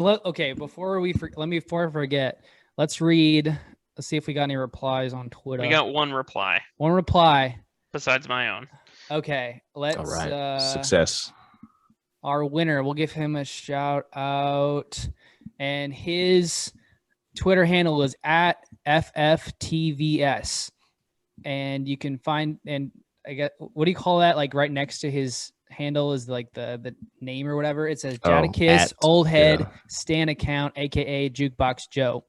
Okay, before I forget, let's read. Let's see if we got any replies on Twitter. We got one reply. One reply. Besides my own. Okay, let's. All right. Success. Our winner, we'll give him a shout out, and his Twitter handle is at FFTVS, and you can find, and I guess, what do you call that? Like right next to his handle is like the name or whatever. It says Jadakiss Old Head Stan account, aka Jukebox Joe.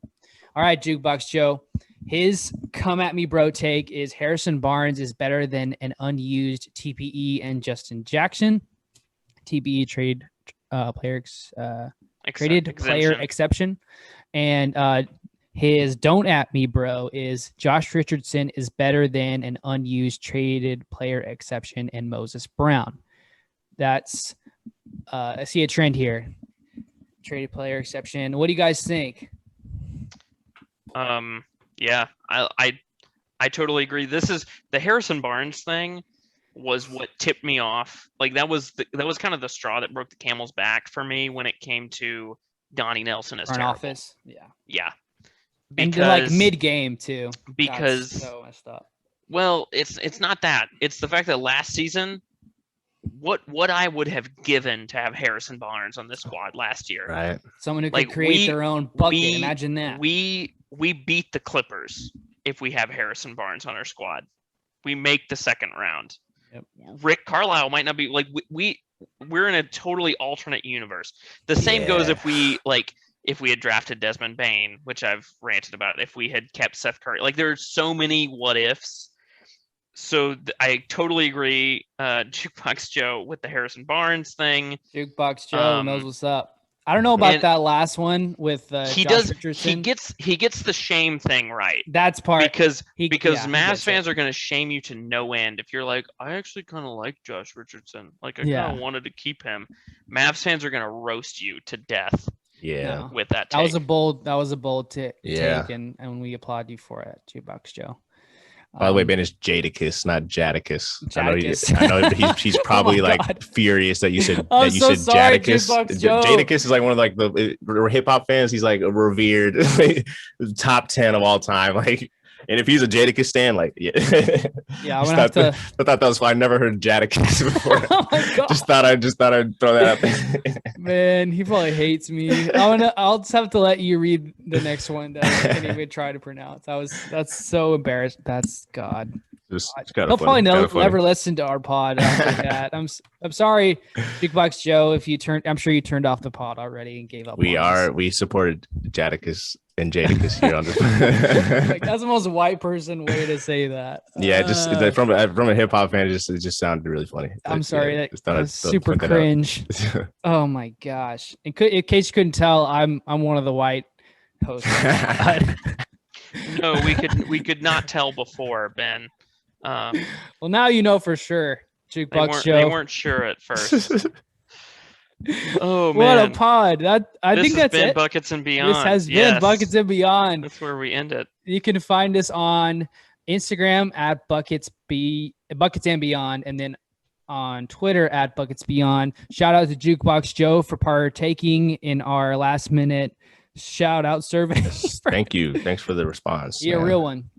All right, Jukebox Joe. His come at me bro take is Harrison Barnes is better than an unused TPE and Justin Jackson. TPE trade player traded player exception, and his don't at me bro is Josh Richardson is better than an unused traded player exception and Moses Brown. That's I see a trend here. Traded player exception. What do you guys think? Yeah, I totally agree. This is the Harrison Barnes thing was what tipped me off. Like that was kind of the straw that broke the camel's back for me when it came to Donnie Nelson as front terrible. Office. Yeah. Yeah. Because, and like mid game too. Because so messed up. Well, it's not that. It's the fact that last season, what I would have given to have Harrison Barnes on this squad last year. Right. Someone who could create their own bucket. Imagine that. We beat the Clippers if we have Harrison Barnes on our squad. We make the second round. Yep. Rick Carlisle might not be like we're in a totally alternate universe. The same goes if we had drafted Desmond Bane, which I've ranted about. If we had kept Seth Curry, like there's so many what ifs. So I totally agree, Jukebox Joe, with the Harrison Barnes thing. Jukebox Joe knows what's up. I don't know about that last one with Josh Richardson. He gets the shame thing right. That's part because Mavs fans are going to shame you to no end if you're like, I actually kind of like Josh Richardson. Like I kind of wanted to keep him. Mavs fans are going to roast you to death. Yeah, with that. That was a bold take, and we applaud you for it, Jukebox Joe. By the way, Ben, it's Jadakiss, not Jadakiss. I know he's probably furious that you said Jadakiss. Jadakiss is like one of like the hip hop fans. He's like a revered top 10 of all time. Like, and if he's a Jadakiss stan, I thought that was fine. I never heard Jadakiss before. Oh my God. Just thought I'd throw that out there. Man, he probably hates me. I'll just have to let you read the next one that I can't even try to pronounce. That's so embarrassing. That's God. He'll probably never listen to our pod after that. I'm sorry, Jukebox Joe, I'm sure you turned off the pod already and gave up. We supported Jadakiss and Jadakiss here on this. That's the most white person way to say that. Yeah, just from a hip hop fan, it just sounded really funny. I'm sorry, that's super cringe. Oh my gosh! In case you couldn't tell, I'm one of the white hosts. No, we could not tell before, Ben. Well, now you know for sure. Jukebox Joe. They weren't sure at first. Oh man! What a pod! I think that's been it. Buckets and Beyond. This has been Buckets and Beyond. That's where we end it. You can find us on Instagram at Buckets and Beyond, and then on Twitter at Buckets Beyond. Shout out to Jukebox Joe for partaking in our last minute shout out survey. Thank you. Thanks for the response. You're a real one.